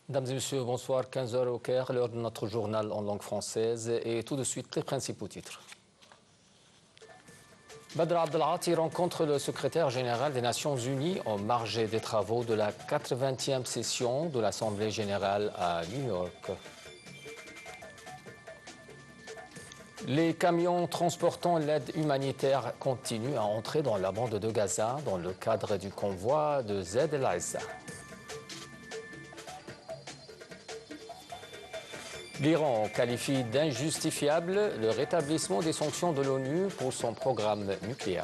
Mesdames et messieurs, bonsoir. 15 heures au Caire, l'heure de notre journal en langue française. Et tout de suite, les principaux titres. Badr Abdelghati rencontre le secrétaire général des Nations Unies en marge des travaux de la 80e session de l'Assemblée générale à New York. Les camions transportant l'aide humanitaire continuent à entrer dans la bande de Gaza dans le cadre du convoi de Zed el-Azza. L'Iran qualifie d'injustifiable le rétablissement des sanctions de l'ONU pour son programme nucléaire.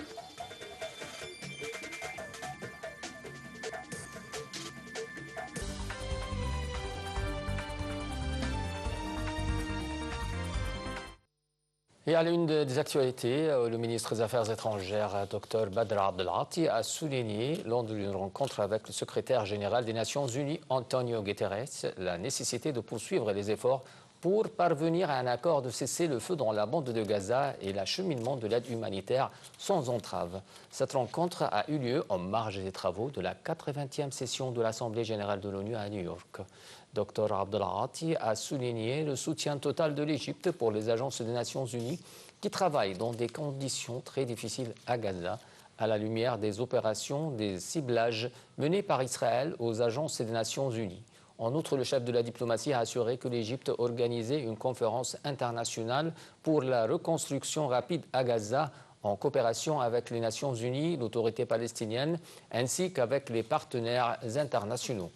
Et à l'une des actualités, le ministre des Affaires étrangères, Dr Badr Abdelghati, a souligné lors d'une rencontre avec le secrétaire général des Nations Unies, Antonio Guterres, la nécessité de poursuivre les efforts pour parvenir à un accord de cessez-le-feu dans la bande de Gaza et l'acheminement de l'aide humanitaire sans entrave. Cette rencontre a eu lieu en marge des travaux de la 80e session de l'Assemblée générale de l'ONU à New York. Dr Abdelghati a souligné le soutien total de l'Égypte pour les agences des Nations Unies qui travaillent dans des conditions très difficiles à Gaza, à la lumière des opérations des ciblages menés par Israël aux agences des Nations Unies. En outre, le chef de la diplomatie a assuré que l'Égypte organisait une conférence internationale pour la reconstruction rapide à Gaza en coopération avec les Nations Unies, l'autorité palestinienne, ainsi qu'avec les partenaires internationaux.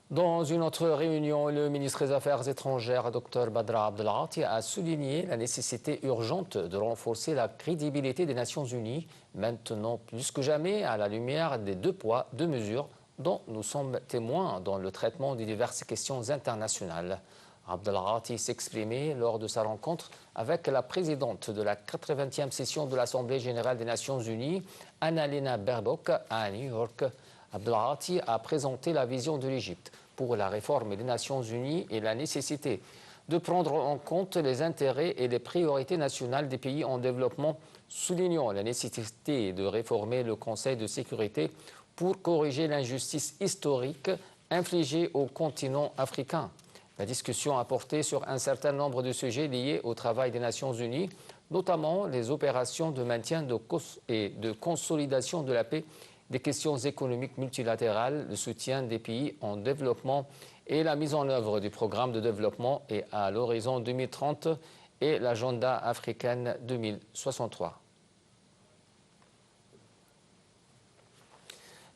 Dans une autre réunion, le ministre des Affaires étrangères, Dr Badr Abdelghati, a souligné la nécessité urgente de renforcer la crédibilité des Nations Unies, maintenant plus que jamais à la lumière des deux poids, deux mesures dont nous sommes témoins dans le traitement des diverses questions internationales. Abdelghati s'exprimait lors de sa rencontre avec la présidente de la 80e session de l'Assemblée générale des Nations Unies, Annalena Baerbock, à New York. Abdelghati a présenté la vision de l'Égypte pour la réforme des Nations Unies et la nécessité de prendre en compte les intérêts et les priorités nationales des pays en développement, soulignant la nécessité de réformer le Conseil de sécurité pour corriger l'injustice historique infligée au continent africain. La discussion a porté sur un certain nombre de sujets liés au travail des Nations Unies, notamment les opérations de maintien et de consolidation de la paix, des questions économiques multilatérales, le soutien des pays en développement et la mise en œuvre du programme de développement et à l'horizon 2030 et l'agenda africaine 2063.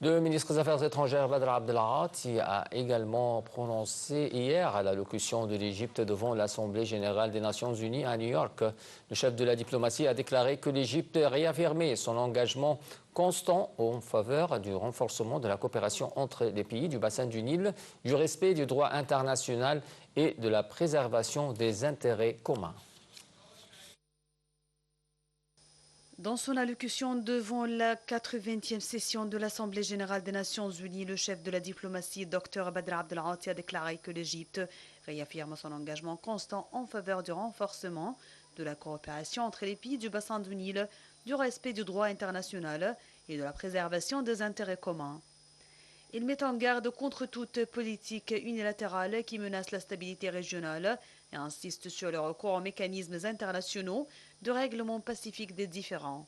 Le ministre des Affaires étrangères, Badr Abdelghati, a également prononcé hier à l'allocution de l'Égypte devant l'Assemblée générale des Nations Unies à New York. Le chef de la diplomatie a déclaré que l'Égypte réaffirmait son engagement constant en faveur du renforcement de la coopération entre les pays du bassin du Nil, du respect du droit international et de la préservation des intérêts communs. Dans son allocution devant la 80e session de l'Assemblée générale des Nations Unies, le chef de la diplomatie, Dr Badr Abdelghati, a déclaré que l'Égypte réaffirme son engagement constant en faveur du renforcement de la coopération entre les pays du bassin du Nil, du respect du droit international et de la préservation des intérêts communs. Il met en garde contre toute politique unilatérale qui menace la stabilité régionale et insiste sur le recours aux mécanismes internationaux de règlement pacifique des différends.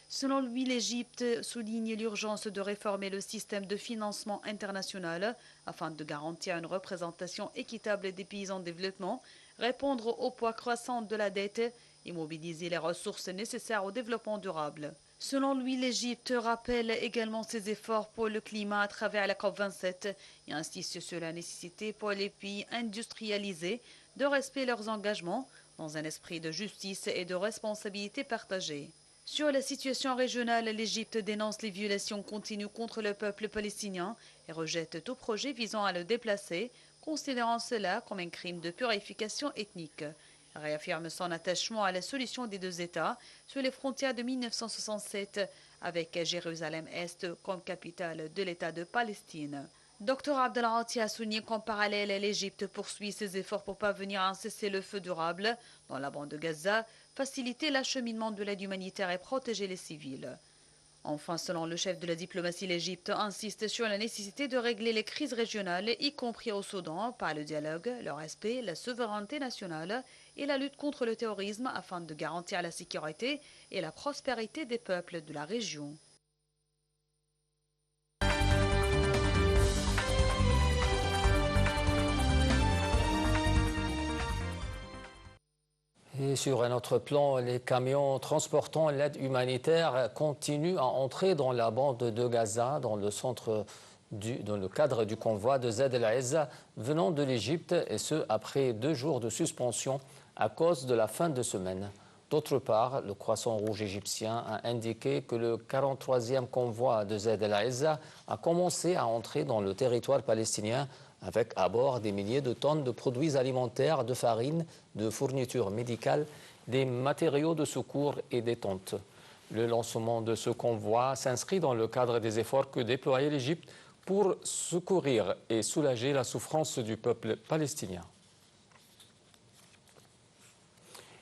Selon lui, l'Égypte souligne l'urgence de réformer le système de financement international afin de garantir une représentation équitable des pays en développement, répondre au poids croissant de la dette et mobiliser les ressources nécessaires au développement durable. Selon lui, l'Égypte rappelle également ses efforts pour le climat à travers la COP27 et insiste sur la nécessité pour les pays industrialisés de respecter leurs engagements dans un esprit de justice et de responsabilité partagée. Sur la situation régionale, l'Égypte dénonce les violations continues contre le peuple palestinien et rejette tout projet visant à le déplacer, considérant cela comme un crime de purification ethnique. Elle réaffirme son attachement à la solution des deux États sur les frontières de 1967 avec Jérusalem-Est comme capitale de l'État de Palestine. Dr Abdelghati a souligné qu'en parallèle, l'Égypte poursuit ses efforts pour parvenir à un cessez-le-feu durable dans la bande de Gaza, faciliter l'acheminement de l'aide humanitaire et protéger les civils. Enfin, selon le chef de la diplomatie, l'Égypte insiste sur la nécessité de régler les crises régionales, y compris au Soudan, par le dialogue, le respect, la souveraineté nationale et la lutte contre le terrorisme afin de garantir la sécurité et la prospérité des peuples de la région. Et sur un autre plan, les camions transportant l'aide humanitaire continuent à entrer dans la bande de Gaza, dans le cadre du convoi de Zaid el-Aizza venant de l'Égypte, et ce après 2 jours de suspension à cause de la fin de semaine. D'autre part, le Croissant Rouge égyptien a indiqué que le 43e convoi de Zaid el-Aizza a commencé à entrer dans le territoire palestinien avec à bord des milliers de tonnes de produits alimentaires, de farine, de fournitures médicales, des matériaux de secours et des tentes. Le lancement de ce convoi s'inscrit dans le cadre des efforts que déployait l'Égypte pour secourir et soulager la souffrance du peuple palestinien.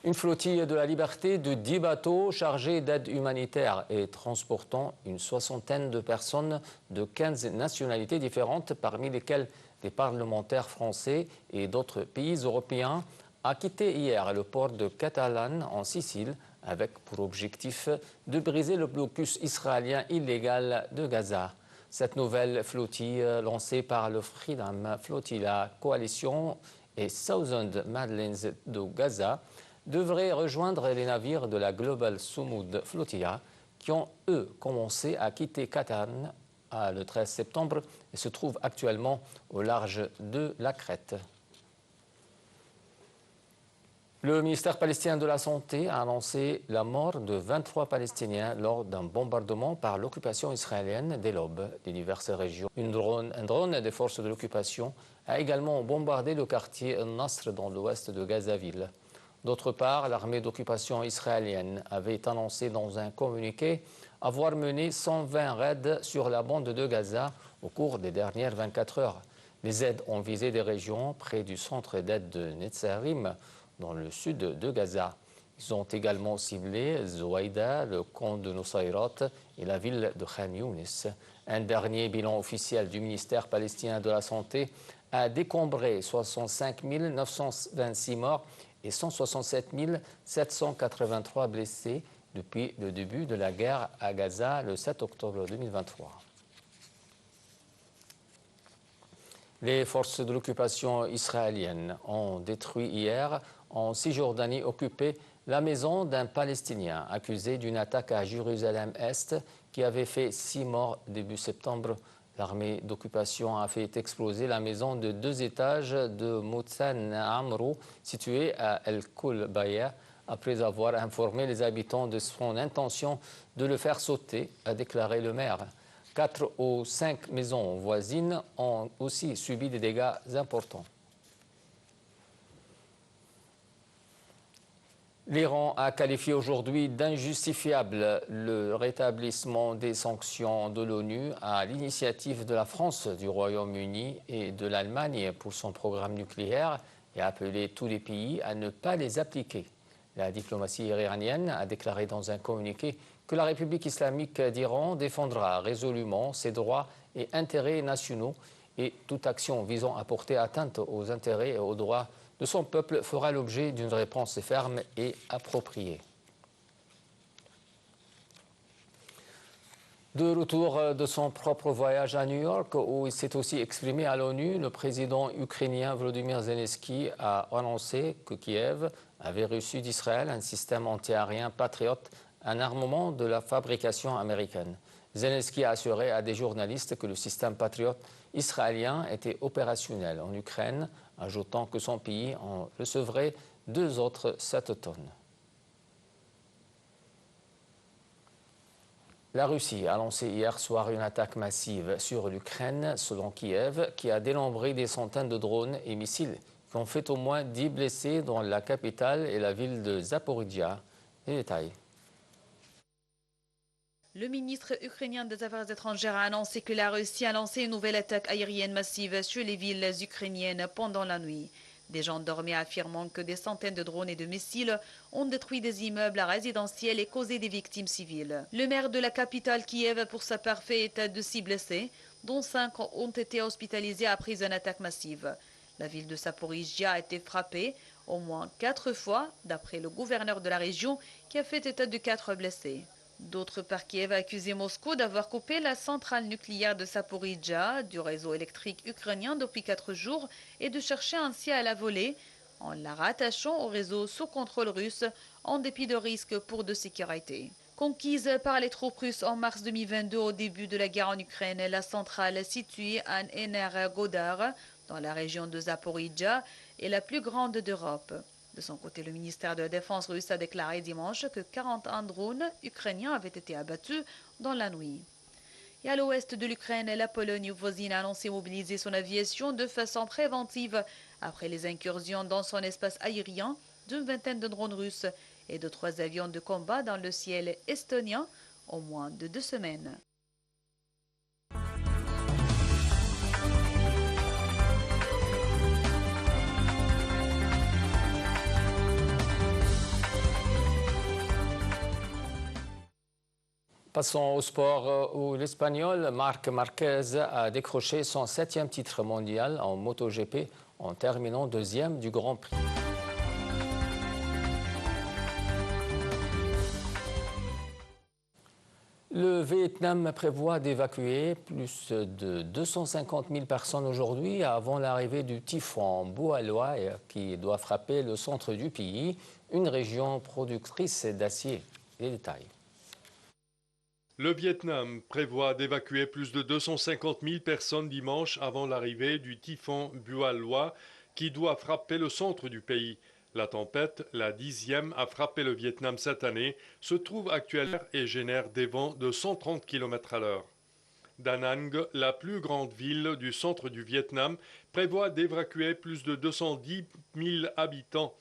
Une flottille de la liberté de 10 bateaux chargés d'aide humanitaire et transportant une 60aine de personnes de 15 nationalités différentes, parmi lesquelles des parlementaires français et d'autres pays européens, a quitté hier le port de Catalane en Sicile avec pour objectif de briser le blocus israélien illégal de Gaza. Cette nouvelle flottille lancée par le Freedom Flotilla Coalition et Thousand Madeleines de Gaza devrait rejoindre les navires de la Global Sumud Flotilla qui ont, eux, commencé à quitter Catane le 13 septembre et se trouvent actuellement au large de la Crète. Le ministère palestinien de la Santé a annoncé la mort de 23 Palestiniens lors d'un bombardement par l'occupation israélienne dès l'aube de diverses régions. Un drone des forces de l'occupation a également bombardé le quartier Nasr dans l'ouest de Gaza-Ville. D'autre part, l'armée d'occupation israélienne avait annoncé dans un communiqué avoir mené 120 raids sur la bande de Gaza au cours des dernières 24 heures. Les aides ont visé des régions près du centre d'aide de Netzarim, dans le sud de Gaza. Ils ont également ciblé Zouaïda, le camp de Nusayrat et la ville de Khan Younis. Un dernier bilan officiel du ministère palestinien de la Santé a décombré 65 926 morts et 167 783 blessés depuis le début de la guerre à Gaza le 7 octobre 2023. Les forces de l'occupation israélienne ont détruit hier en Cisjordanie occupée la maison d'un Palestinien accusé d'une attaque à Jérusalem-Est qui avait fait 6 morts début septembre. L'armée d'occupation a fait exploser la maison de 2 étages de Moutsan Amrou, située à El-Koul-Baya, après avoir informé les habitants de son intention de le faire sauter, a déclaré le maire. 4 ou 5 maisons voisines ont aussi subi des dégâts importants. L'Iran a qualifié aujourd'hui d'injustifiable le rétablissement des sanctions de l'ONU à l'initiative de la France, du Royaume-Uni et de l'Allemagne pour son programme nucléaire et a appelé tous les pays à ne pas les appliquer. La diplomatie iranienne a déclaré dans un communiqué que la République islamique d'Iran défendra résolument ses droits et intérêts nationaux et toute action visant à porter atteinte aux intérêts et aux droits de son peuple fera l'objet d'une réponse ferme et appropriée. De retour de son propre voyage à New York, où il s'est aussi exprimé à l'ONU, le président ukrainien Volodymyr Zelensky a annoncé que Kiev avait reçu d'Israël un système antiaérien Patriot, un armement de la fabrication américaine. Zelensky a assuré à des journalistes que le système Patriot israélien était opérationnel en Ukraine, ajoutant que son pays en recevrait 2 autres cet automne. La Russie a lancé hier soir une attaque massive sur l'Ukraine, selon Kiev, qui a dénombré des centaines de drones et missiles qui ont fait au moins 10 blessés dans la capitale et la ville de Zaporizhia. Les détails. Le ministre ukrainien des Affaires étrangères a annoncé que la Russie a lancé une nouvelle attaque aérienne massive sur les villes ukrainiennes pendant la nuit. Des gendarmes affirmant que des centaines de drones et de missiles ont détruit des immeubles résidentiels et causé des victimes civiles. Le maire de la capitale Kiev, pour sa part, fait état de 6 blessés, dont 5 ont été hospitalisés après une attaque massive. La ville de Zaporizhzhia a été frappée au moins 4 fois, d'après le gouverneur de la région, qui a fait état de 4 blessés. D'autre part, Kiev a accusé Moscou d'avoir coupé la centrale nucléaire de Zaporizhzhia du réseau électrique ukrainien depuis 4 jours et de chercher ainsi à la voler en la rattachant au réseau sous contrôle russe en dépit de risques pour de sécurité. Conquise par les troupes russes en mars 2022 au début de la guerre en Ukraine, la centrale située à Energodar, dans la région de Zaporizhzhia, est la plus grande d'Europe. De son côté, le ministère de la Défense russe a déclaré dimanche que 41 drones ukrainiens avaient été abattus dans la nuit. Et à l'ouest de l'Ukraine, la Pologne voisine a annoncé mobiliser son aviation de façon préventive après les incursions dans son espace aérien d'une vingtaine de drones russes et de 3 avions de combat dans le ciel estonien en moins de 2 semaines. Passons au sport où l'Espagnol Marc Marquez a décroché son 7e titre mondial en MotoGP en terminant 2e du Grand Prix. Le Vietnam prévoit d'évacuer plus de 250 000 personnes aujourd'hui avant l'arrivée du typhon Bua qui doit frapper le centre du pays, une région productrice d'acier. Les détails. Le Vietnam prévoit d'évacuer plus de 250 000 personnes dimanche avant l'arrivée du typhon Bua qui doit frapper le centre du pays. La tempête, la 10e, a frappé le Vietnam cette année, se trouve actuellement et génère des vents de 130 km/h. Da Nang, la plus grande ville du centre du Vietnam, prévoit d'évacuer plus de 210 000 habitants.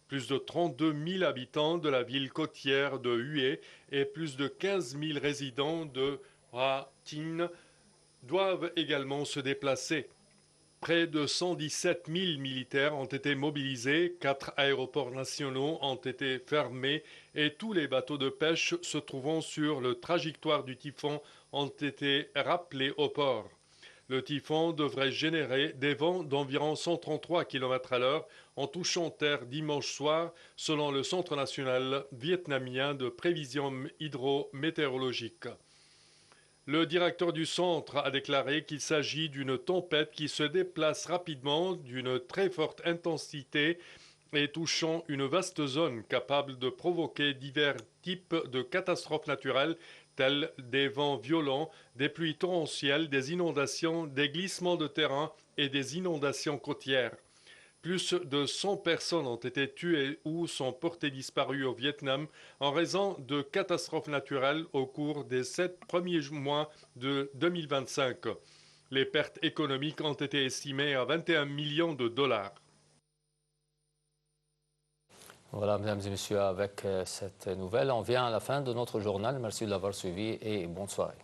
Plus de 32 000 habitants de la ville côtière de Hue et plus de 15 000 résidents de Ha Tinh doivent également se déplacer. Près de 117 000 militaires ont été mobilisés, 4 aéroports nationaux ont été fermés et tous les bateaux de pêche se trouvant sur le trajectoire du typhon ont été rappelés au port. Le typhon devrait générer des vents d'environ 133 km/h en touchant terre dimanche soir, selon le Centre national vietnamien de prévision hydrométéorologique. Le directeur du centre a déclaré qu'il s'agit d'une tempête qui se déplace rapidement, d'une très forte intensité et touchant une vaste zone capable de provoquer divers types de catastrophes naturelles tels des vents violents, des pluies torrentielles, des inondations, des glissements de terrain et des inondations côtières. Plus de 100 personnes ont été tuées ou sont portées disparues au Vietnam en raison de catastrophes naturelles au cours des 7 premiers mois de 2025. Les pertes économiques ont été estimées à 21 millions de dollars. Voilà, mesdames et messieurs, avec cette nouvelle, on vient à la fin de notre journal. Merci de l'avoir suivi et bonne soirée.